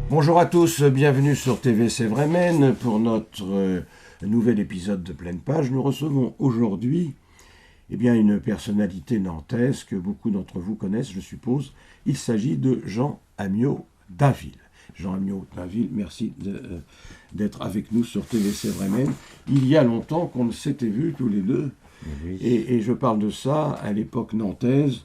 Bonjour à tous, bienvenue sur TVC Vremen pour notre nouvel épisode de Pleine Page. Nous recevons aujourd'hui une personnalité nantaise que beaucoup d'entre vous connaissent, je suppose. Il s'agit de Jean Amiot Dainville. Jean Amiot Dainville, merci d'être avec nous sur TVC Vremen. Il y a longtemps qu'on ne s'était vus tous les deux, oui. Et je parle de ça à l'époque nantaise,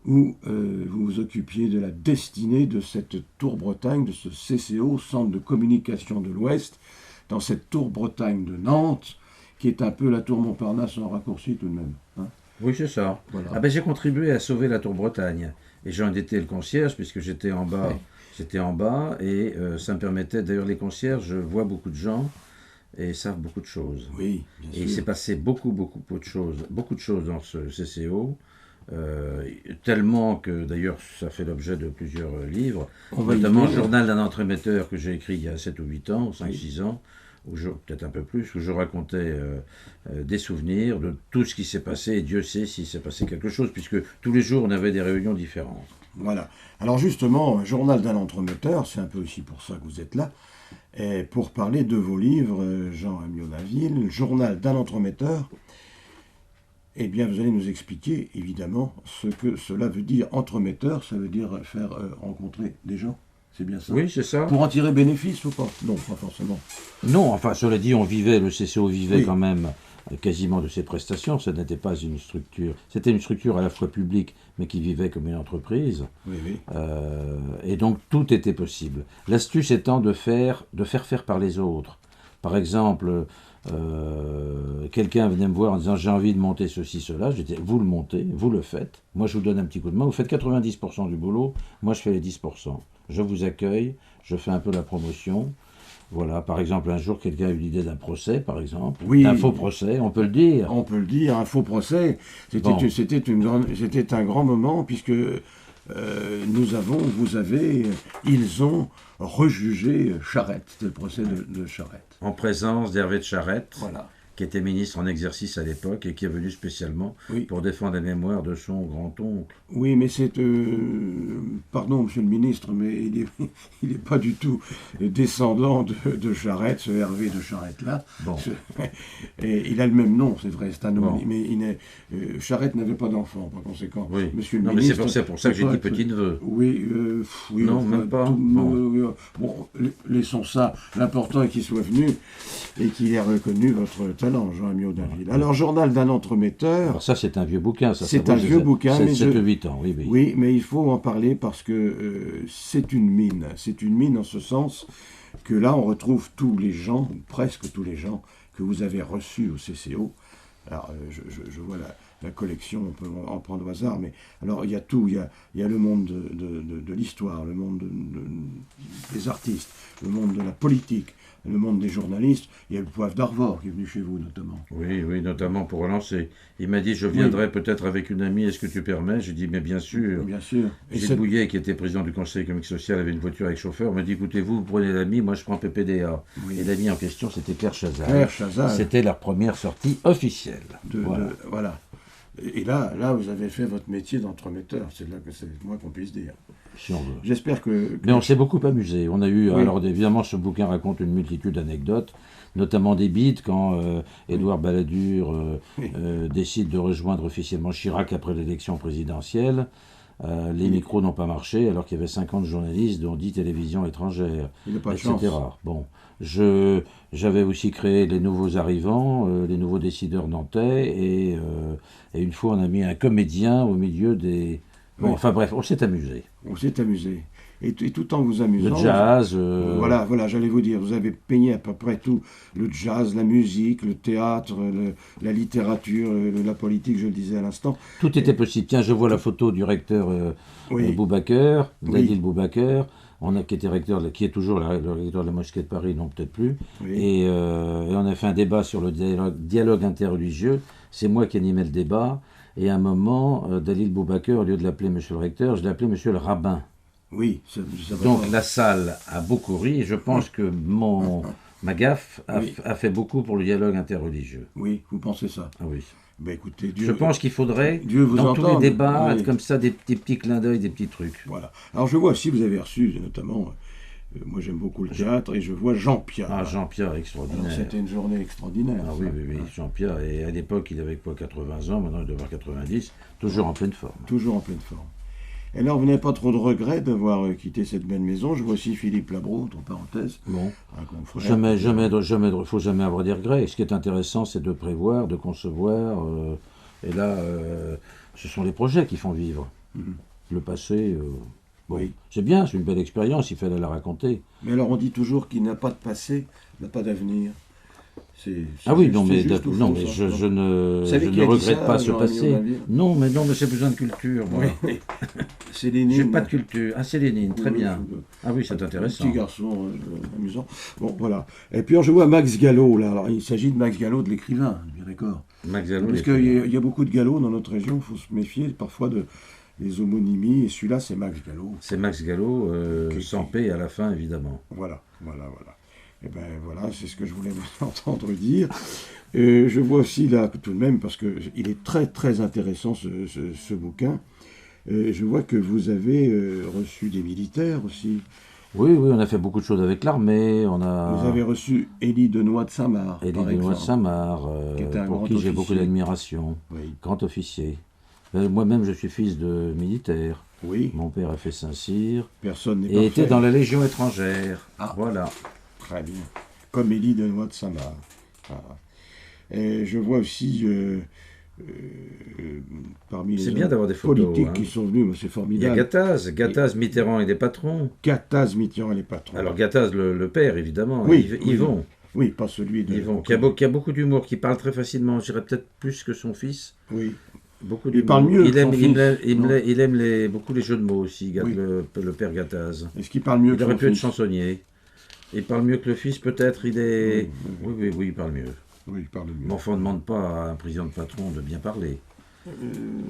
où vous vous occupiez de la destinée de cette Tour Bretagne, de ce CCO, Centre de Communication de l'Ouest, dans cette Tour Bretagne de Nantes, qui est un peu la Tour Montparnasse en raccourci tout de même. Hein. Oui, c'est ça. Voilà. J'ai contribué à sauver la Tour Bretagne, et j'en étais le concierge, puisque j'étais en bas. Oui. J'étais en bas, et ça me permettait, d'ailleurs les concierges voient beaucoup de gens, et savent beaucoup de choses. Oui, bien sûr. Et il s'est passé beaucoup de choses dans ce CCO, tellement que d'ailleurs ça fait l'objet de plusieurs livres, notamment Journal d'un entremetteur que j'ai écrit il y a 7 ou 8 ans, 5-6 ans, peut-être un peu plus, où je racontais des souvenirs de tout ce qui s'est passé, et Dieu sait s'il s'est passé quelque chose, puisque tous les jours on avait des réunions différentes. Voilà. Alors justement, Journal d'un entremetteur, c'est un peu aussi pour ça que vous êtes là, et pour parler de vos livres, Jean Amiot Dainville, Journal d'un entremetteur. Eh bien, vous allez nous expliquer, évidemment, ce que cela veut dire. Entremetteur, ça veut dire faire rencontrer des gens. C'est bien ça? Oui, c'est ça. Pour en tirer bénéfice ou pas? Non, pas forcément. Non, enfin, cela dit, le CCO vivait quand même quasiment de ses prestations. Ce n'était pas une structure. C'était une structure à la fois publique, mais qui vivait comme une entreprise. Oui, oui. Et donc, tout était possible. L'astuce étant de faire par les autres. Par exemple... quelqu'un venait me voir en disant j'ai envie de monter ceci, cela, je disais vous le montez, vous le faites, moi je vous donne un petit coup de main, vous faites 90% du boulot, moi je fais les 10%, je vous accueille, je fais un peu la promotion. Voilà, par exemple, un jour, quelqu'un a eu l'idée d'un procès, par exemple, d'un faux procès, on peut le dire. On peut le dire, un faux procès, c'était un grand moment, puisque ils ont rejugé Charette, c'était le procès de Charette. En présence d'Hervé de Charette, voilà. Qui était ministre en exercice à l'époque et qui est venu spécialement pour défendre la mémoire de son grand-oncle. Oui, mais c'est... pardon, monsieur le ministre, mais il est pas du tout descendant de Charette, ce Hervé de Charette-là. Bon. Et il a le même nom, c'est vrai, c'est un nom. Mais Charette n'avait pas d'enfant, par conséquent. Oui. Monsieur le ministre... Mais c'est pour ça que j'ai dit petit-neveu. Oui, non, même pas. Bon, laissons ça. L'important est qu'il soit venu et qu'il ait reconnu votre talent, Jean Amiot Dainville. Alors, Journal d'un entremetteur... Alors ça, c'est un vieux bouquin. C'est un vieux bouquin. 7-8 ans, oui. Oui, mais il faut en parler parce que c'est une mine. C'est une mine en ce sens que là, on retrouve tous les gens, ou presque tous les gens, que vous avez reçus au CCO. Alors, je vois la collection, on peut en prendre au hasard, mais alors il y a tout. Il y a le monde de l'histoire, le monde des artistes, le monde de la politique, le monde des journalistes. Il y a le Poivre d'Arvor qui est venu chez vous, notamment. Oui, notamment pour relancer. Il m'a dit, je viendrai peut-être avec une amie, est-ce que tu permets? J'ai dit, mais bien sûr. Bien sûr. Gilles Bouillet, qui était président du Conseil économique et social, avait une voiture avec chauffeur, m'a dit, écoutez, vous prenez l'ami, moi je prends PPDA. Oui. Et l'ami en question, c'était Claire Chazal. Claire Chazal. C'était leur première sortie officielle. Voilà. Et là, vous avez fait votre métier d'entremetteur. C'est là que c'est le moins qu'on puisse dire. Si on veut. J'espère que... Mais on s'est beaucoup amusé. On a eu, alors évidemment, ce bouquin raconte une multitude d'anecdotes, notamment des bides quand Édouard Balladur décide de rejoindre officiellement Chirac après l'élection présidentielle. Les micros n'ont pas marché alors qu'il y avait 50 journalistes, dont 10 télévisions étrangères, etc. Bon, j'avais aussi créé les nouveaux arrivants, les nouveaux décideurs nantais, et une fois on a mis un comédien au milieu des... Bon, enfin bref, on s'est amusé. On s'est amusé. Et tout en vous amusant... Le jazz... Voilà, j'allais vous dire, vous avez peigné à peu près tout. Le jazz, la musique, le théâtre, la littérature, la politique, je le disais à l'instant. Tout était possible. Tiens, je vois la photo du recteur Boubaker, Dadil Boubaker, qui est toujours le recteur de la mosquée de Paris, non peut-être plus. Oui. Et on a fait un débat sur le dialogue interreligieux. C'est moi qui animais le débat. Et à un moment, Dalil Boubaker, au lieu de l'appeler monsieur le recteur, je l'ai appelé monsieur le rabbin. Oui. Donc la salle a beaucoup ri, et je pense que ma gaffe a fait beaucoup pour le dialogue interreligieux. Oui, vous pensez ça? Ah oui. Ben écoutez, je pense qu'il faudrait, dans tous les débats, comme ça, des petits clins d'œil, des petits trucs. Voilà. Alors je vois aussi, vous avez reçu notamment moi j'aime beaucoup le théâtre, et je vois Jean Piat. Ah, Jean Piat, extraordinaire. Alors, c'était une journée extraordinaire. Ah oui, Jean Piat. Et à l'époque, il avait quoi, 80 ans, maintenant il doit avoir 90, toujours en pleine forme. Toujours en pleine forme. Et alors, vous n'avez pas trop de regrets d'avoir quitté cette belle maison. Je vois aussi Philippe Labro, entre parenthèses. Bon, un confrère. faut jamais avoir des regrets. Ce qui est intéressant, c'est de prévoir, de concevoir. Et là, ce sont les projets qui font vivre. Le passé, bon, Oui. c'est bien, c'est une belle expérience, il fallait la raconter. Mais alors, on dit toujours qu'il n'a pas de passé, n'a pas d'avenir. Ah oui, juste- non, c'est mais, juste ou non, faux, mais ça, je non ne, Vous savez je qui ne a dit regrette ça, pas ce Jean-Ami passé. Audinville Non, mais c'est besoin de culture, moi. Oui. C'est Lénine. J'ai pas de culture. Ah, c'est Lénine, très Oui, bien. Ah oui, c'est Un intéressant. petit garçon amusant. Bon, voilà. Et puis, alors, je vois Max Gallo, là. Alors, il s'agit de Max Gallo, de l'écrivain, bien d'accord. Max Gallo, Parce qu'il y a beaucoup de Gallo dans notre région, il faut se méfier parfois des homonymies, et celui-là, c'est Max Gallo. c'est Max Gallo, Ok. sans P à la fin, évidemment. Voilà. Et ben voilà, c'est ce que je voulais vous entendre dire. Je vois aussi là, tout de même, parce qu'il est très très intéressant ce bouquin, je vois que vous avez reçu des militaires aussi. Oui, on a fait beaucoup de choses avec l'armée. On a Vous avez reçu Élie Denoy de Saint-Marc, Élie par Benoît de exemple. Saint-Marc, qui était un pour grand qui j'ai officier. beaucoup d'admiration. Oui, Grand officier. Moi-même, je suis fils de militaire. oui, Mon père a fait Saint-Cyr personne n'est et parfait. était dans la Légion étrangère. Ah. Voilà. Très bien. Comme Élie Denoy de Saint-Marc. Voilà. Et je vois aussi parmi C'est les bien hommes d'avoir des photos, politiques hein. qui sont venus, moi, c'est Il y a formidable. Gattaz, Mitterrand et des patrons. Gattaz, Mitterrand et les patrons. Alors Gattaz, le père, évidemment. Oui, Yvon. Oui, pas celui de... Yvon, qui a beaucoup d'humour, qui parle très facilement, je dirais peut-être plus que son fils. Oui. Beaucoup Il d'humour. parle mieux Il que son aime, fils, il non aime, il aime beaucoup les jeux de mots aussi, Oui. le père Gattaz. Est-ce qu'il parle mieux Il que aurait son pu être fils? chansonnier. Il parle mieux que le fils, peut-être. Il est. Oui, Oui, il parle mieux. Oui, il parle mieux. Mais enfin, on ne demande pas à un président de patron de bien parler.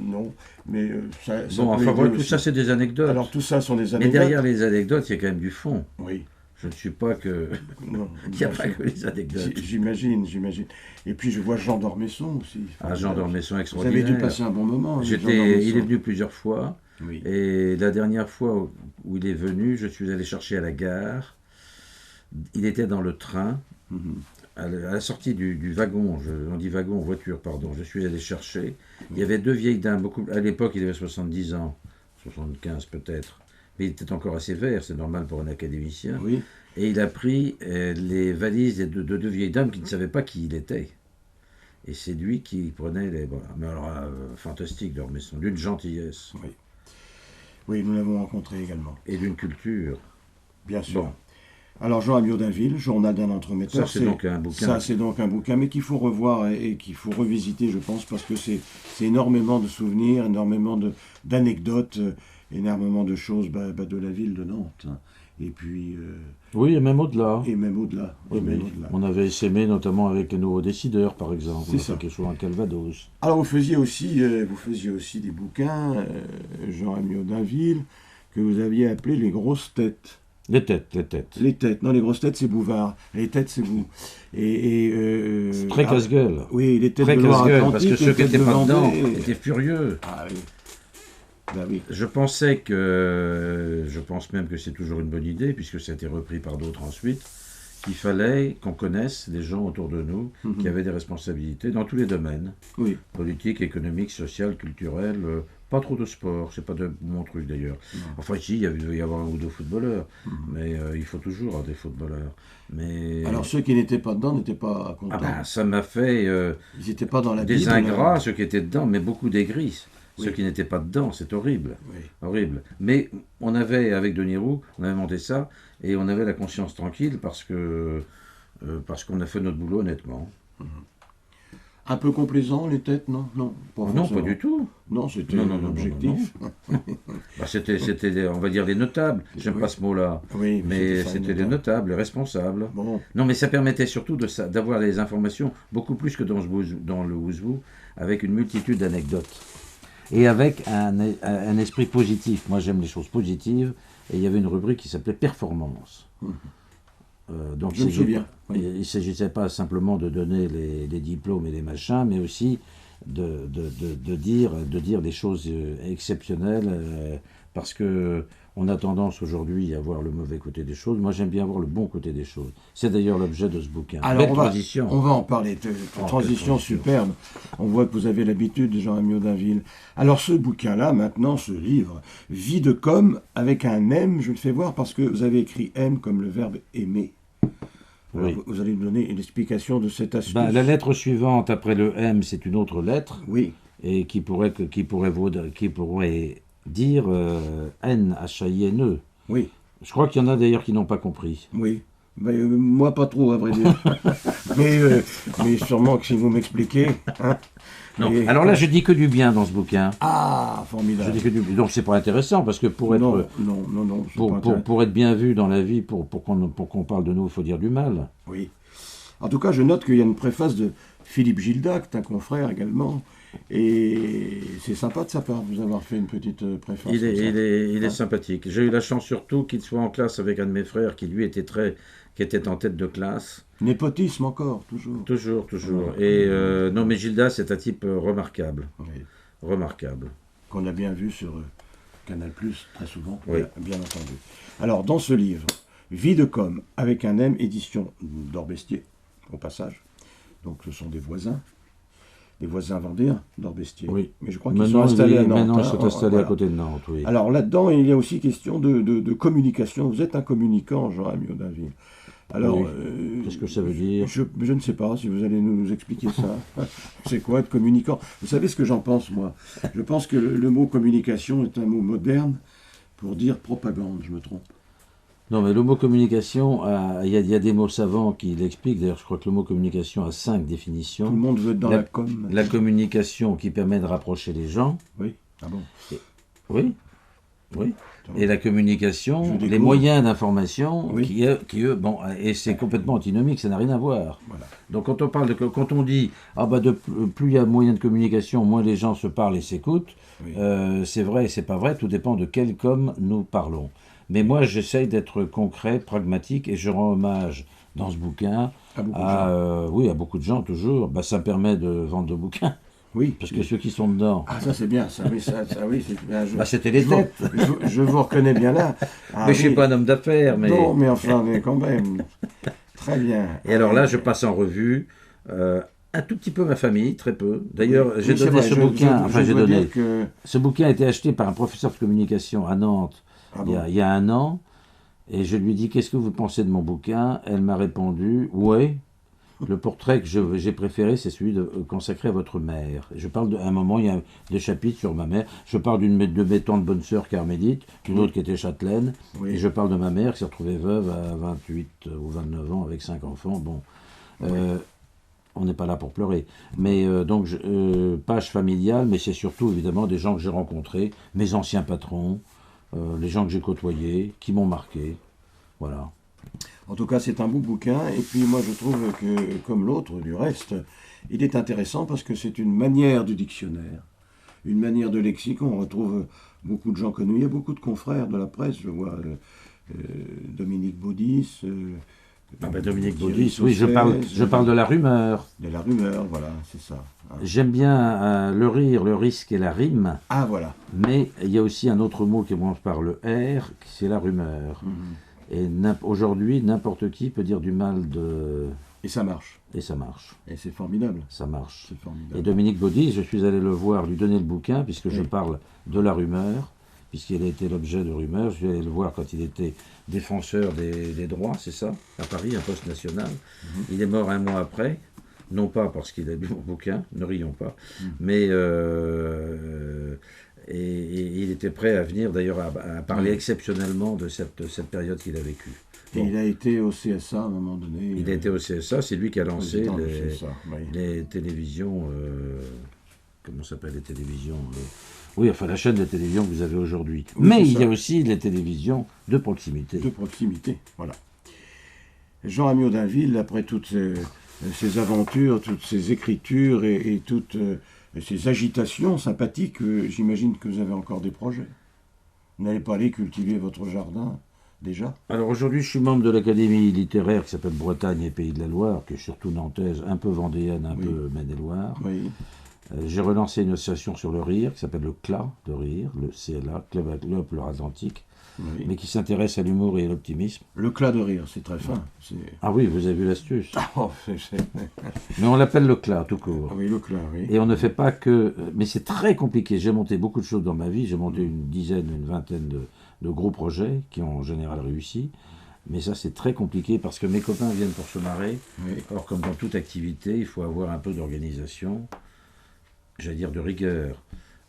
Non, mais ça Bon, peut enfin, aider voilà, tout aussi. ça, c'est des anecdotes. Alors tout ça sont des Mais anecdotes. derrière les anecdotes, il y a quand même du fond. Oui. Je ne suis pas que. Non, Il n'y a bien pas sûr. que les anecdotes. J'imagine. Et puis je vois Jean d'Ormesson aussi. Ah, Jean d'Ormesson, Vous extraordinaire. avez dû passer un bon moment. avec Jean Il d'Ormesson. est venu plusieurs fois. Oui. Et la dernière fois où il est venu, je suis allé chercher à la gare. Il était dans le train. Mhm. À la sortie du wagon, on dit wagon, voiture, pardon, je suis allé chercher. Il y avait deux vieilles dames, à l'époque il avait 70 ans, 75 peut-être, mais il était encore assez vert, c'est normal pour un académicien. Oui. Et il a pris les valises de deux vieilles dames qui ne savaient pas qui il était. Et c'est lui qui prenait les... Voilà. Mais alors, fantastique, d'Ormesson, d'une gentillesse Oui, nous l'avons rencontré également. et d'une culture. Bien sûr. Bon, Alors Jean Amiot-Dainville, Journal d'un entremetteur, ça c'est donc un bouquin. ça, c'est donc un bouquin, mais qu'il faut revoir et qu'il faut revisiter, je pense, parce que c'est énormément de souvenirs, énormément d'anecdotes, énormément de choses de la ville de Nantes. Hein. Et puis, Oui, et même au-delà. et même au-delà. Oui, et même mais au-delà. on avait essaimé notamment avec les nouveaux décideurs, par exemple. C'est On a ça. fait quelque chose en Calvados. Alors vous faisiez aussi des bouquins, Jean Amiot-Dainville, que vous aviez appelés les grosses têtes. Les têtes. Les têtes, non, les grosses têtes c'est Bouvard, les têtes c'est vous. C'est très casse-gueule. Oui, les têtes Très de casse-gueule, parce Loire-Atlantique, que ceux les qui têtes n'étaient de pas dedans Vendée. étaient furieux. Ah oui. Ben oui. Je pense même que c'est toujours une bonne idée, puisque ça a été repris par d'autres ensuite, qu'il fallait qu'on connaisse les gens autour de nous qui avaient des responsabilités dans tous les domaines, Oui. politique, économique, social, culturel, pas trop de sport, c'est pas de mon truc d'ailleurs. Enfin ici, il devait y avoir un ou deux footballeurs, mais il faut toujours avoir des footballeurs. Mais... Alors ceux qui n'étaient pas dedans n'étaient pas contents. Ah ben, ça m'a fait Ils n'étaient pas dans la des Bible, ingrats, là. ceux qui étaient dedans, mais beaucoup d'aigris. Oui. Ceux qui n'étaient pas dedans, c'est horrible. Oui. Horrible. Mais on avait, avec Denis Roux, on avait monté ça, et on avait la conscience tranquille parce qu'on a fait notre boulot honnêtement. Un peu complaisant les têtes, non? Non, Non, forcément. pas du tout. Non, c'était Non, l'objectif. Bah, c'était, on va dire, les notables. J'aime Oui. pas ce mot-là. Oui, Mais ça, c'était les notable. notables, les responsables. Bon, Non, mais ça permettait surtout d'avoir les informations beaucoup plus que dans le Ouzbou, avec une multitude d'anecdotes. Et avec un esprit positif. Moi, j'aime les choses positives. Et il y avait une rubrique qui s'appelait Performance. Donc, je me souviens. Oui. Il ne s'agissait pas simplement de donner les diplômes et les machins, mais aussi de dire des choses exceptionnelles, parce que On a tendance aujourd'hui à voir le mauvais côté des choses. Moi, j'aime bien voir le bon côté des choses. C'est d'ailleurs l'objet de ce bouquin. Alors, transition. On va en parler. Transition superbe. On voit que vous avez l'habitude, Jean Amiot-Dainville. Alors, ce bouquin-là, maintenant, ce livre, Vie de com, avec un M, je le fais voir parce que vous avez écrit M comme le verbe aimer. Alors, Oui. vous allez nous donner une explication de cette astuce. La lettre suivante après le M, c'est une autre lettre. Oui. Et qui pourrait dire N-H-I-N-E. Oui. Je crois qu'il y en a d'ailleurs qui n'ont pas compris. Oui. Ben, moi, pas trop, à vrai dire. mais sûrement que si vous m'expliquez. Hein. Non. Alors là, je dis que du bien dans ce bouquin. Ah, formidable. Je dis que du bien. Donc c'est pas intéressant, parce que pour être, pour être bien vu dans la vie, pour qu'on parle de nous, il faut dire du mal. Oui. En tout cas, je note qu'il y a une préface de Philippe Gildac, un confrère également. Et c'est sympa de sa part de vous avoir fait une petite préface. Il est sympathique. J'ai eu la chance surtout qu'il soit en classe avec un de mes frères qui lui qui était en tête de classe. Népotisme encore, toujours. Toujours. Et non, mais Gilda, c'est un type remarquable. Oui. Remarquable. Qu'on a bien vu sur Canal+, très souvent, oui. Bien entendu. Alors, dans ce livre, Vie de com, avec un M, édition d'Orbestier, au passage. Donc, ce sont des voisins vendéens d'Orbestier. Oui. Mais je crois qu'ils sont installés à Nantes. Maintenant, ils sont installés à côté de Nantes, oui. Alors, là-dedans, il y a aussi question de communication. Vous êtes un communicant, Jean Amiot-Dainville. Alors, oui. Qu'est-ce que ça veut dire ? Je ne sais pas si vous allez nous expliquer ça. C'est quoi être communicant ? Vous savez ce que j'en pense, moi ? Je pense que le mot communication est un mot moderne pour dire propagande, je me trompe. Non, mais le mot communication, il y a des mots savants qui l'expliquent. D'ailleurs, je crois que le mot communication a 5 définitions. Tout le monde veut être dans la com. La communication qui permet de rapprocher les gens. Oui. Ah bon ? Oui. Et la communication, les moyens d'information, qui eux, bon, et c'est complètement antinomique, ça n'a rien à voir. Voilà. Donc quand on dit, plus il y a moyens de communication, moins les gens se parlent et s'écoutent, c'est vrai et c'est pas vrai, tout dépend de quel com nous parlons. Mais moi, j'essaye d'être concret, pragmatique, et je rends hommage dans ce bouquin à beaucoup de gens, toujours. Ça me permet de vendre de bouquins. Oui. Parce que ceux qui sont dedans... Ah, ça c'est bien, ça oui, c'est bien. C'était les têtes. Je vous reconnais bien là. Mais je ne suis pas un homme d'affaires. Mais... Non, mais enfin, mais quand même. Très bien. Et alors là, je passe en revue un tout petit peu ma famille, très peu. D'ailleurs, j'ai donné ce bouquin... Ce bouquin a été acheté par un professeur de communication à Nantes il y a 1 an. Et je lui ai dit, qu'est-ce que vous pensez de mon bouquin ? Elle m'a répondu, ouais. Le portrait que j'ai préféré, c'est celui consacré à votre mère. Je parle à un moment, il y a des chapitres sur ma mère. Je parle de mes tantes bonne sœur carmélite, d'une autre qui était châtelaine. Oui. Et je parle de ma mère qui s'est retrouvée veuve à 28 ou 29 ans avec 5 enfants. Bon, on n'est pas là pour pleurer. Mais page familiale, mais c'est surtout évidemment des gens que j'ai rencontrés, mes anciens patrons, les gens que j'ai côtoyés, qui m'ont marqué. Voilà. En tout cas, c'est un beau bouquin, et puis moi je trouve que, comme l'autre du reste, il est intéressant parce que c'est une manière du dictionnaire, une manière de lexicon. On retrouve beaucoup de gens connus, il y a beaucoup de confrères de la presse, je vois Dominique Baudis. Dominique Baudis, oui, je parle de la rumeur. De la rumeur, voilà, c'est ça. Hein. J'aime bien le rire, le risque et la rime. Ah, voilà. Mais il y a aussi un autre mot qui commence par le R, c'est la rumeur. Et aujourd'hui, n'importe qui peut dire du mal de... Et ça marche. Et ça marche. Et c'est formidable. Ça marche. C'est formidable. Et Dominique Baudis, je suis allé le voir, lui donner le bouquin, puisque je parle de la rumeur, puisqu'il a été l'objet de rumeurs. Je suis allé le voir quand il était défenseur des droits, c'est ça, à Paris, un poste national. Il est mort 1 mois après, non pas parce qu'il a lu mon bouquin, ne rions pas, mais... Et il était prêt à venir d'ailleurs à parler exceptionnellement de cette période qu'il a vécue. Et il a été au CSA à un moment donné. Il a été au CSA, c'est lui qui a lancé les télévisions. Comment s'appellent les télévisions Oui, enfin la chaîne de télévision que vous avez aujourd'hui. Oui, mais il y a aussi les télévisions de proximité. De proximité, voilà. Jean Amiot-Dainville, après toutes ces aventures, toutes ces écritures et toutes... ces agitations sympathiques, j'imagine que vous avez encore des projets. Vous n'allez pas aller cultiver votre jardin, déjà ? Alors aujourd'hui, je suis membre de l'Académie littéraire qui s'appelle Bretagne et Pays de la Loire, qui est surtout nantaise, un peu vendéenne, un peu Maine-et-Loire. Oui. J'ai relancé une association sur le rire qui s'appelle le CLA de rire, le CLA, Club Atlantique. Oui. mais qui s'intéresse à l'humour et à l'optimisme. Le de rire, c'est très fin. Ah oui, vous avez vu l'astuce. Oh, Mais on l'appelle le tout court. Ah oui, oui. Et on ne fait pas que... Mais c'est très compliqué. J'ai monté beaucoup de choses dans ma vie. J'ai monté une dizaine, une vingtaine de gros projets qui ont en général réussi. Mais ça, c'est très compliqué parce que mes copains viennent pour se marrer. Oui. Or, comme dans toute activité, il faut avoir un peu d'organisation, j'allais dire de rigueur.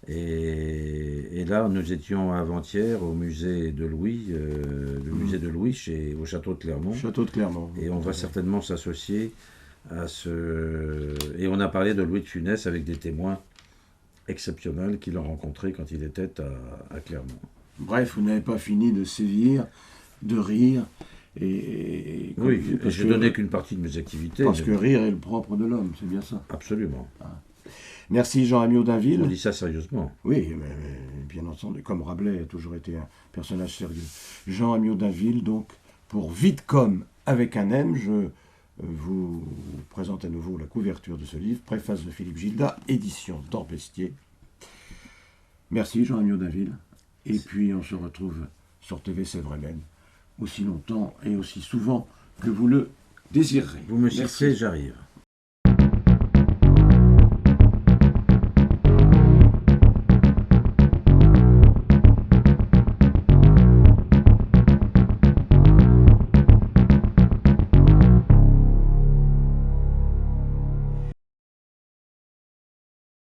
Et là, nous étions avant-hier au musée de Louis, le musée de Louis au château de Clermont. Château de Clermont. Et on va certainement s'associer à ce... Et on a parlé de Louis de Funès avec des témoins exceptionnels qu'il a rencontrés quand il était à Clermont. Bref, vous n'avez pas fini de sévir, de rire. Oui, je ne donnais qu'une partie de mes activités. Parce que rire est le propre de l'homme, c'est bien ça. Absolument. Ah. Merci Jean Amiot d'Inville. On dit ça sérieusement. Oui, mais bien entendu, comme Rabelais a toujours été un personnage sérieux. Jean Amiot d'Inville, donc, pour Vite comme avec un M, je vous présente à nouveau la couverture de ce livre, préface de Philippe Gilda, édition d'Orbestier. Merci Jean Amiot d'Inville. Et puis on se retrouve sur TV C'est vrai même, aussi longtemps et aussi souvent que vous le désirerez. Vous me citez, j'arrive.